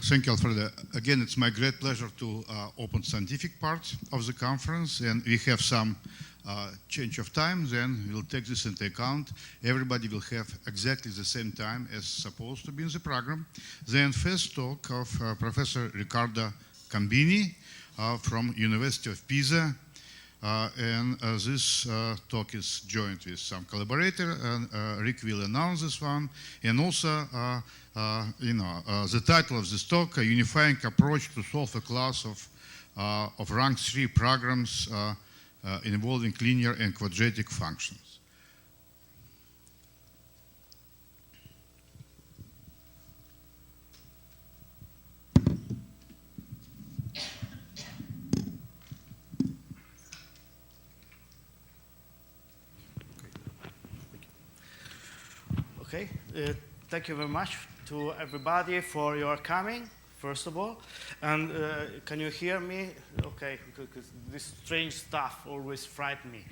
Thank you, Alfredo. Again, it's my great pleasure to open scientific part of the conference, and we have some change of time, then we'll take this into account. Everybody will have exactly the same time as supposed to be in the program. Then first talk of Professor Riccardo Cambini from University of Pisa. This talk is joined with some collaborator, and Rick will announce this one. And also, the title of this talk, a unifying approach to solve a class of rank 3 programs involving linear and quadratic functions. Okay, thank you very much to everybody for your coming, first of all. And can you hear me? Okay, because this strange stuff always frightens me.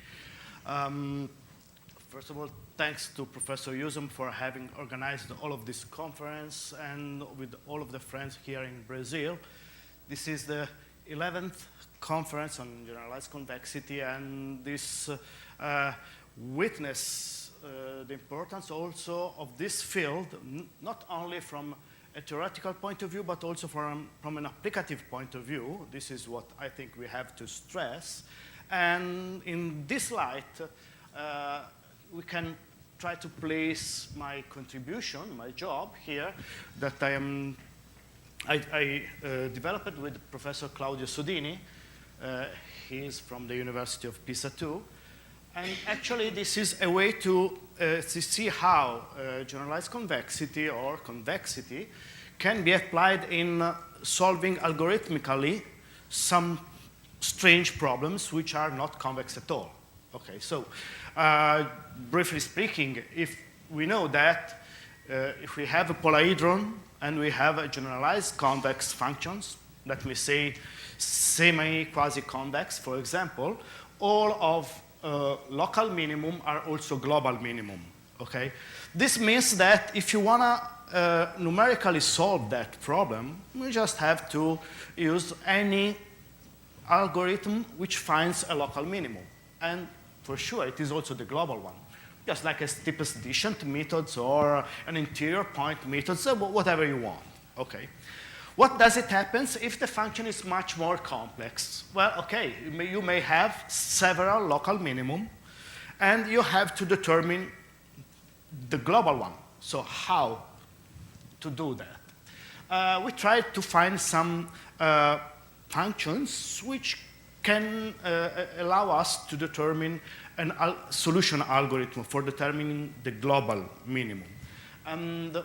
First of all, thanks to Professor Yuzum for having organized all of this conference and with all of the friends here in Brazil. This is the 11th conference on generalized convexity, and this witness the importance also of this field, not only from a theoretical point of view, but also from an applicative point of view. This is what I think we have to stress. And in this light, we can try to place my contribution, my job here, that I developed with Professor Claudio Sodini. He is from the University of Pisa too. And actually, this is a way to see how generalized convexity or convexity can be applied in solving algorithmically some strange problems which are not convex at all. Okay, so briefly speaking, if we know that if we have a polyhedron and we have a generalized convex functions, let me say semi-quasi-convex, for example, all of local minimum are also global minimum, okay? This means that if you want to numerically solve that problem, we just have to use any algorithm which finds a local minimum. And for sure, it is also the global one, just like a steepest descent methods or an interior point methods, whatever you want, okay? What does it happen if the function is much more complex? Well, okay, you may have several local minimum, and you have to determine the global one. So how to do that? We tried to find some functions which can allow us to determine a solution algorithm for determining the global minimum. And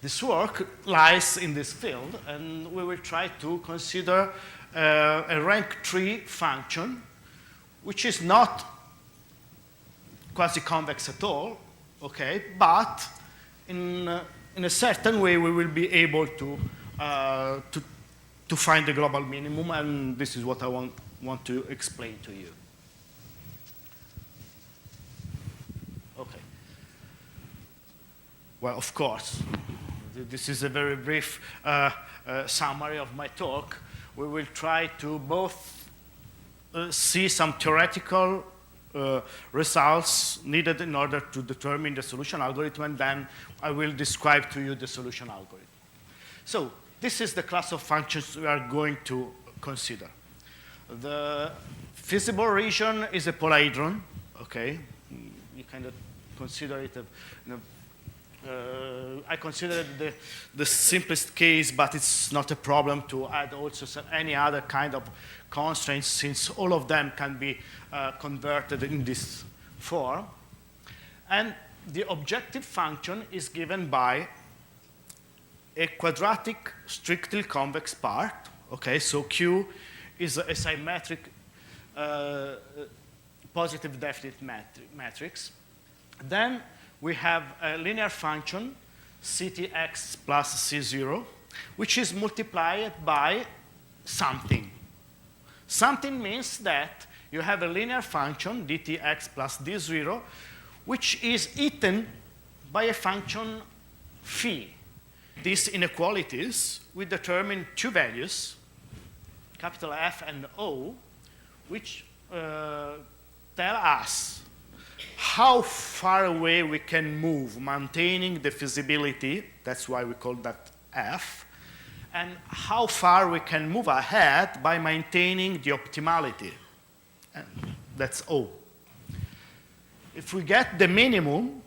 this work lies in this field, and we will try to consider a rank 3 function, which is not quasi-convex at all, okay, but in a certain way we will be able to find the global minimum, and this is what I want to explain to you. Okay. Well, of course, this is a very brief summary of my talk. We will try to both see some theoretical results needed in order to determine the solution algorithm, and then I will describe to you the solution algorithm. So this is the class of functions we are going to consider. The feasible region is a polyhedron, okay? You kind of consider it I consider it the simplest case, but it's not a problem to add also any other kind of constraints, since all of them can be converted in this form. And the objective function is given by a quadratic strictly convex part. Okay, so Q is a symmetric positive definite matrix. Then we have a linear function, Ctx plus C0, which is multiplied by something. Something means that you have a linear function, dtx plus d0, which is eaten by a function phi. These inequalities, we determine two values, capital F and O, which tell us how far away we can move, maintaining the feasibility, that's why we call that F, and how far we can move ahead by maintaining the optimality, and that's O. If we get the minimum,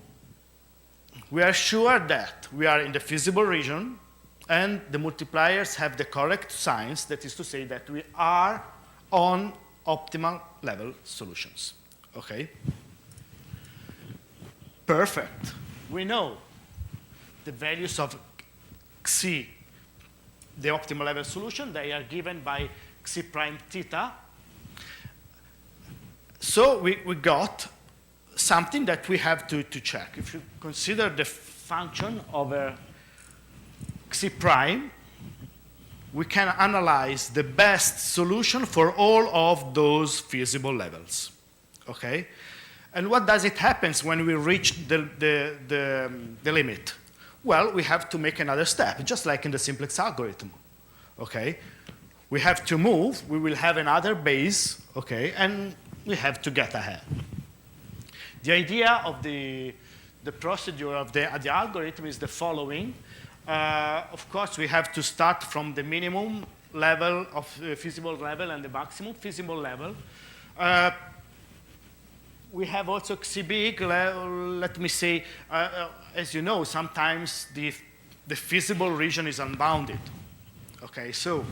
we are sure that we are in the feasible region and the multipliers have the correct signs, that is to say that we are on optimal level solutions, okay? Perfect. We know the values of xi, the optimal level solution, they are given by xi prime theta. So we got something that we have to check. If you consider the function over xi prime, we can analyze the best solution for all of those feasible levels, okay? And what does it happen when we reach the limit? Well, we have to make another step, just like in the simplex algorithm, okay? We have to move, we will have another base, okay, and we have to get ahead. The idea of the procedure of the algorithm is the following. Of course, we have to start from the minimum level of feasible level and the maximum feasible level. We have also xi big, let me say, as you know, sometimes the feasible region is unbounded. Okay, so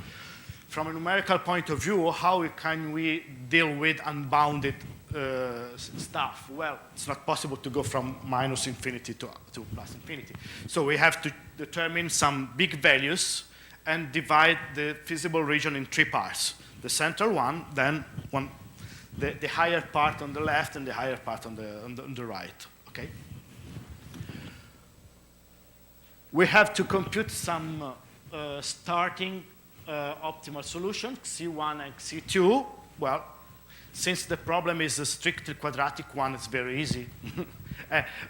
from a numerical point of view, how can we deal with unbounded stuff? Well, it's not possible to go from minus infinity to plus infinity. So we have to determine some big values and divide the feasible region in three parts. The central one, then the higher part on the left and the higher part on the right, okay? We have to compute some starting optimal solution, xi1 and xi2. Well, since the problem is a strictly quadratic one, it's very easy.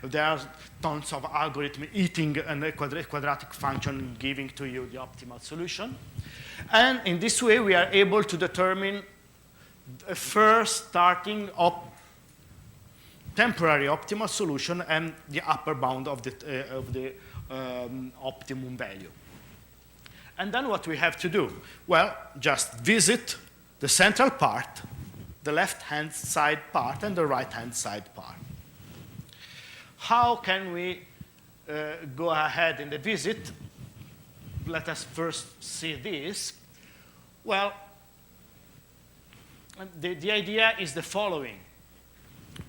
There are tons of algorithms eating a quadratic function, giving to you the optimal solution. And in this way, we are able to determine a first starting temporary optimal solution and the upper bound of the optimum value. And then what we have to do? Well, just visit the central part, the left-hand side part, and the right-hand side part. How can we go ahead in the visit? Let us first see this. Well, the idea is the following.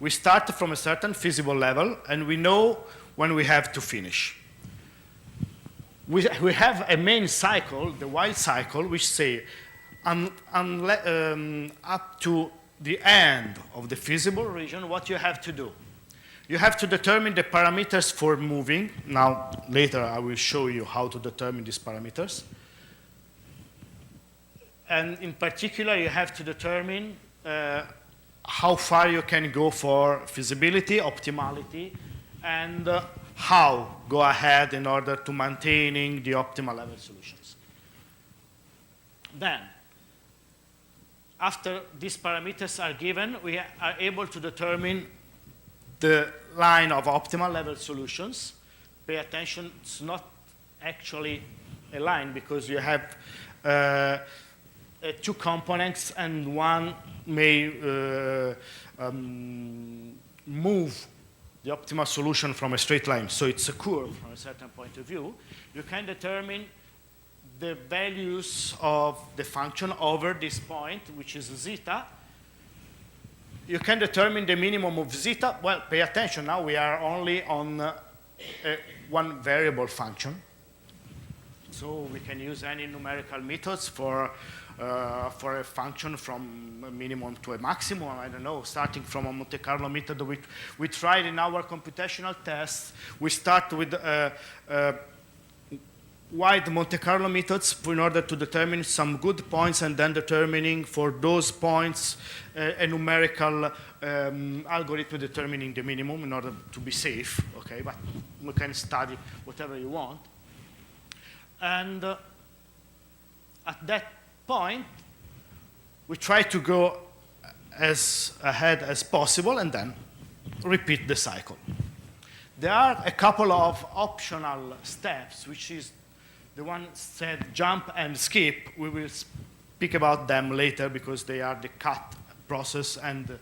We start from a certain feasible level, and we know when we have to finish. We have a main cycle, the while cycle, which say up to the end of the feasible region, what you have to do. You have to determine the parameters for moving. Now, later I will show you how to determine these parameters. And in particular, you have to determine how far you can go for feasibility, optimality, and how go ahead in order to maintaining the optimal level solutions. Then, after these parameters are given, we are able to determine the line of optimal level solutions. Pay attention, it's not actually a line because you have two components and one may move the optimal solution from a straight line. So it's a curve from a certain point of view. You can determine the values of the function over this point, which is zeta. You can determine the minimum of zeta. Well, pay attention, now we are only on one variable function. So we can use any numerical methods for a function from a minimum to a maximum. I don't know, starting from a Monte Carlo method we tried in our computational tests. We start with why the Monte Carlo methods in order to determine some good points and then determining for those points a numerical algorithm determining the minimum in order to be safe, okay? But you can study whatever you want. And at that point, we try to go as ahead as possible and then repeat the cycle. There are a couple of optional steps, which is the one said jump and skip. We will speak about them later because they are the cut process and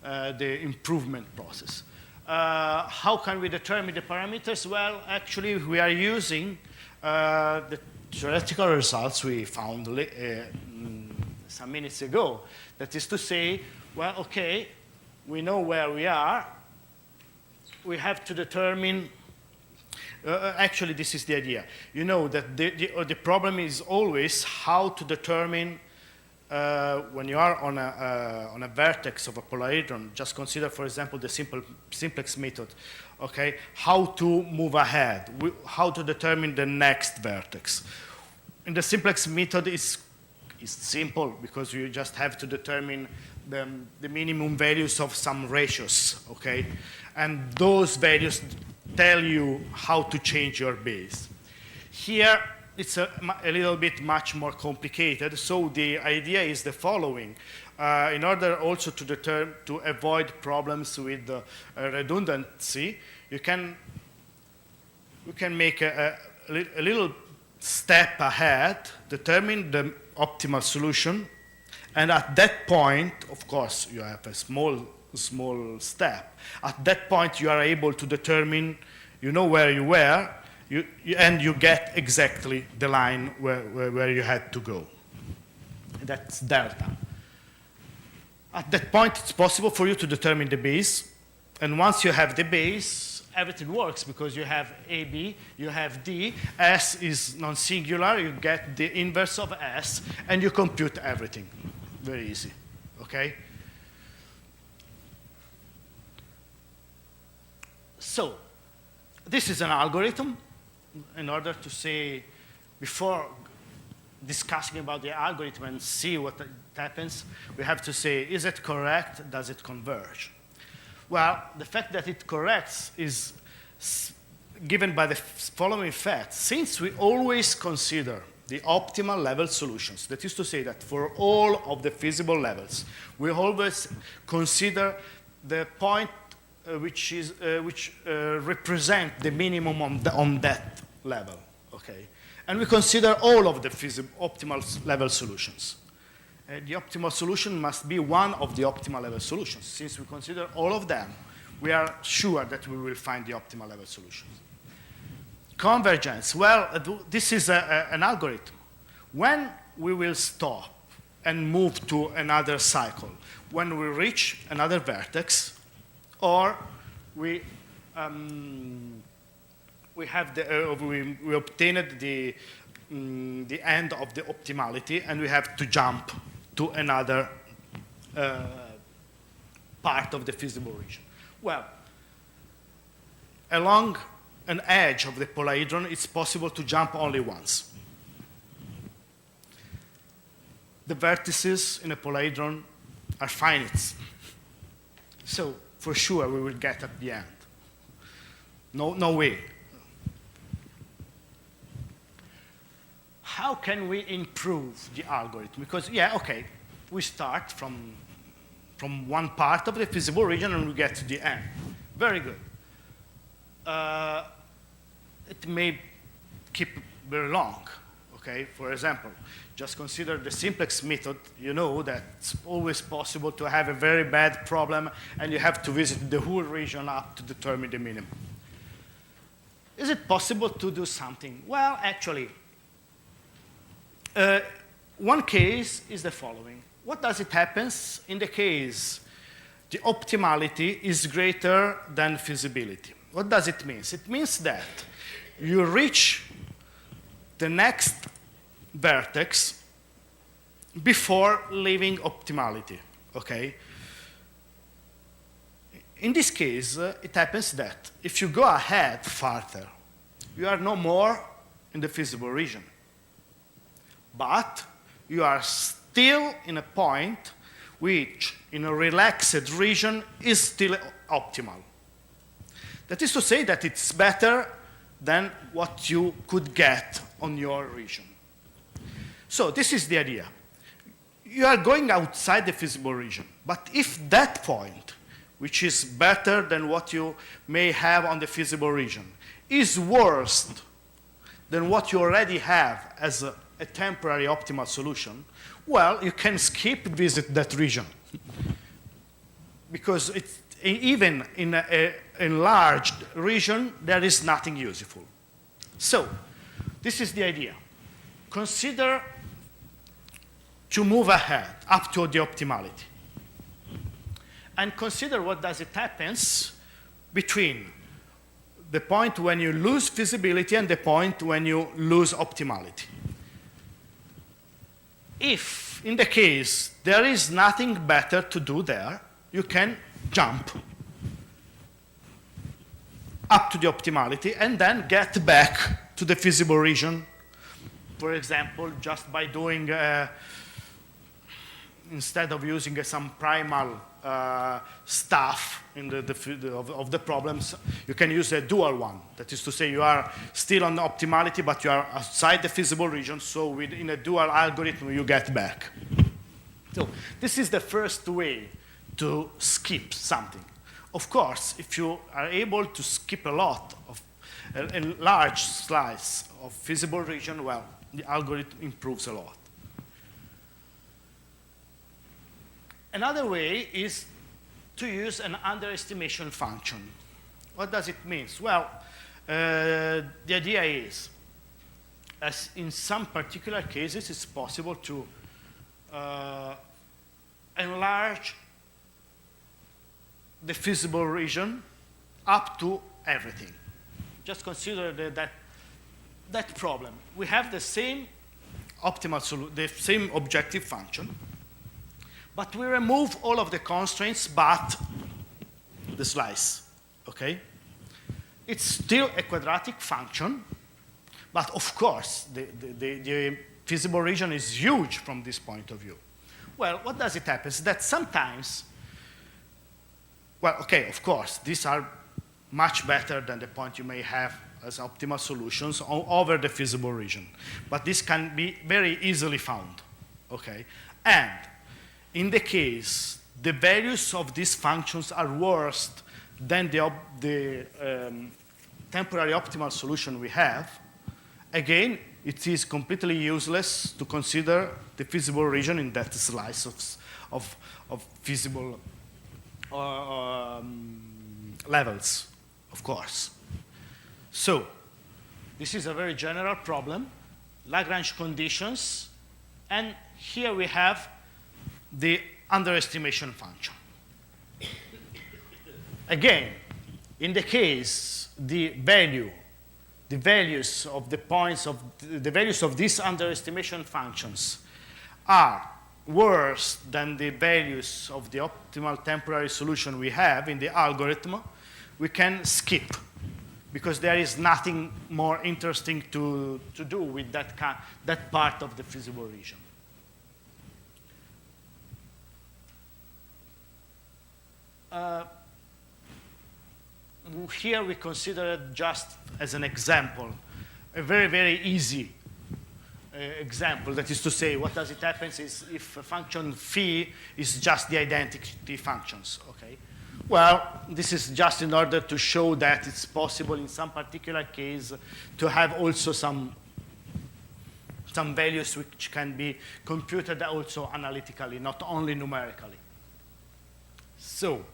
the improvement process. How can we determine the parameters? Well, actually, we are using the theoretical results we found some minutes ago. That is to say, well, okay, we know where we are. We have to determine, actually this is the idea. You know that the problem is always how to determine when you are on a vertex of a polyhedron. Just consider, for example, the simplex method, okay? How to move ahead, how to determine the next vertex. In the simplex method, it's simple because you just have to determine the minimum values of some ratios, okay? And those values tell you how to change your base. Here, it's a little bit much more complicated, so the idea is the following. In order also to avoid problems with redundancy, you can make a little step ahead, determine the optimal solution, and at that point, of course, you have a small step. At that point, you are able to determine, you know where you were, and you get exactly the line where you had to go. That's delta. At that point, it's possible for you to determine the base, and once you have the base, everything works because you have AB, you have D, S is non-singular, you get the inverse of S, and you compute everything. Very easy, okay? So, this is an algorithm. In order to say, before discussing about the algorithm and see what happens, we have to say, is it correct? Does it converge? Well, the fact that it corrects is given by the following fact. Since we always consider the optimal level solutions, that is to say that for all of the feasible levels, we always consider the point which represent the minimum on that level, okay? And we consider all of the optimal level solutions. The optimal solution must be one of the optimal level solutions. Since we consider all of them, we are sure that we will find the optimal level solutions. Convergence, well, this is an algorithm. When we will stop and move to another cycle, when we reach another vertex, or we obtained the end of the optimality, and we have to jump to another part of the feasible region. Well, along an edge of the polyhedron, it's possible to jump only once. The vertices in a polyhedron are finite. So, for sure, we will get at the end. No way. How can we improve the algorithm? Because, yeah, okay, we start from one part of the feasible region and we get to the end. Very good. It may keep very long, okay? For example, just consider the simplex method. You know that it's always possible to have a very bad problem and you have to visit the whole region up to determine the minimum. Is it possible to do something? Well, actually, one case is the following. What does it happen in the case the optimality is greater than feasibility? What does it mean? It means that you reach the next vertex before leaving optimality, okay? In this case, it happens that if you go ahead farther, you are no more in the feasible region. But you are still in a point which, in a relaxed region, is still optimal. That is to say that it's better than what you could get on your region. So this is the idea. You are going outside the feasible region, but if that point, which is better than what you may have on the feasible region, is worse than what you already have as a temporary optimal solution, well, you can skip visit that region. Because it's, even in an enlarged region, there is nothing useful. So, this is the idea. Consider to move ahead up to the optimality. And consider what does it happens between the point when you lose feasibility and the point when you lose optimality. If, in the case, there is nothing better to do there, you can jump up to the optimality and then get back to the feasible region. For example, just by doing, instead of using some primal stuff in of the problems, you can use a dual one. That is to say, you are still on the optimality, but you are outside the feasible region, so in a dual algorithm, you get back. So this is the first way to skip something. Of course, if you are able to skip a lot of a large slice of feasible region, well, the algorithm improves a lot. Another way is to use an underestimation function. What does it mean? Well, the idea is, as in some particular cases, it's possible to enlarge the feasible region up to everything. Just consider that problem. We have the same optimal solution, the same objective function, but we remove all of the constraints but the slice, okay? It's still a quadratic function, but of course, the feasible region is huge from this point of view. Well, what does it happen? Is that sometimes, well, okay, of course, these are much better than the point you may have as optimal solutions over the feasible region. But this can be very easily found, okay? And in the case, the values of these functions are worse than the temporary optimal solution we have, again, it is completely useless to consider the feasible region in that slice of feasible levels, of course. So, this is a very general problem, Lagrange conditions, and here we have the underestimation function. Again, in the case the values of the points of the values of these underestimation functions are worse than the values of the optimal temporary solution we have in the algorithm, we can skip because there is nothing more interesting to do with that part of the feasible region. Here we consider it just as an example, a very, very easy example. That is to say, what does it happen is if a function phi is just the identity functions, okay? Well, this is just in order to show that it's possible in some particular case to have also some values which can be computed also analytically, not only numerically. So,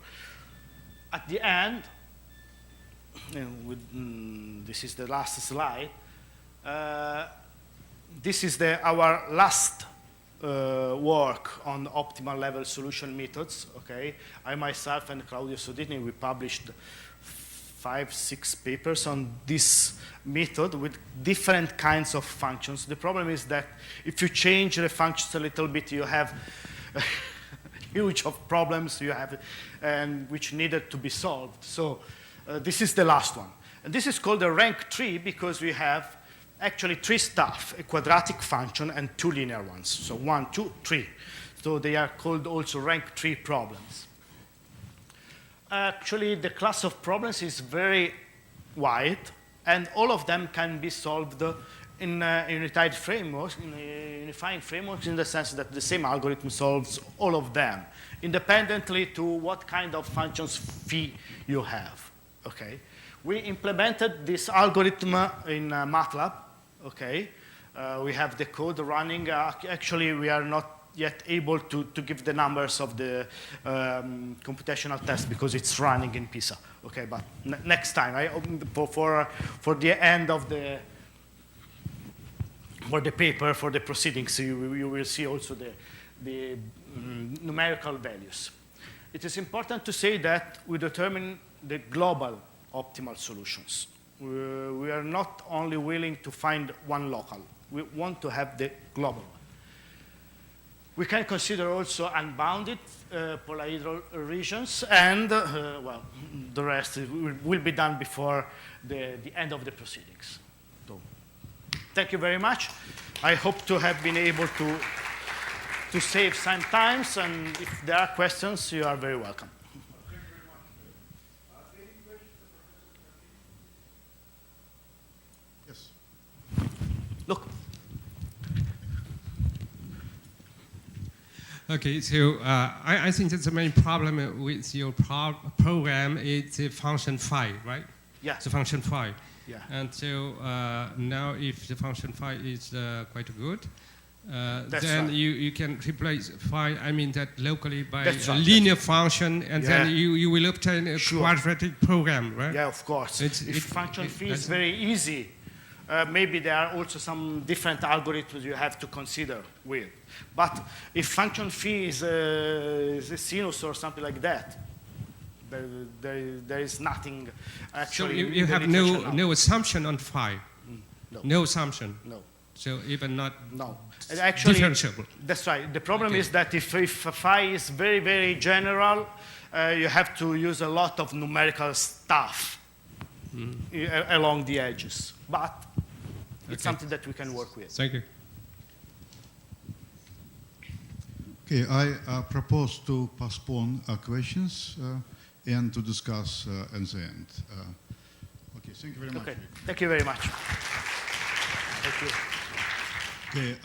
at the end, this is the last slide. This is our last work on optimal level solution methods. Okay, I myself and Claudio Sodini, we published 5-6 papers on this method with different kinds of functions. The problem is that if you change the functions a little bit, you have huge of problems you have, and which needed to be solved. So this is the last one. And this is called a rank tree because we have actually three stuff, a quadratic function and two linear ones. So 1, 2, 3. So they are called also rank 3 problems. Actually, the class of problems is very wide, and all of them can be solved in unified frameworks, in unifying frameworks, in the sense that the same algorithm solves all of them, independently to what kind of functions phi you have. Okay? We implemented this algorithm in MATLAB. Okay? We have the code running. Actually, we are not yet able to give the numbers of the computational test because it's running in Pisa. Okay, but next time, for the end of the paper, for the proceedings, you will see also the numerical values. It is important to say that we determine the global optimal solutions. We are not only willing to find one local. We want to have the global one. We can consider also unbounded polyhedral regions, and well, the rest will be done before the end of the proceedings. So, thank you very much. I hope to have been able to save some time, and if there are questions, you are very welcome. Thank you very much. Any questions? Yes. Look. Okay, so I think that the main problem with your program is the function phi, right? Yeah. The function phi. Yeah. And so now if the function phi is quite good, then right. you can replace phi, I mean that locally by That's a right. linear function, and Yeah. then you will obtain a Sure. quadratic program, right? Yeah, of course. If function phi is very easy, maybe there are also some different algorithms you have to consider with. But if function phi is a sinus or something like that, there is nothing actually. So you have no assumption on phi? No. No assumption? No. So even not No. Actually, differentiable? That's right. The problem Okay. is that if phi is very, very general, you have to use a lot of numerical stuff along the edges. But it's Okay. something that we can work with. Thank you. Okay, I propose to postpone questions and to discuss at the end. Okay, thank you very much. Okay, thank you very much. Thank you. Okay.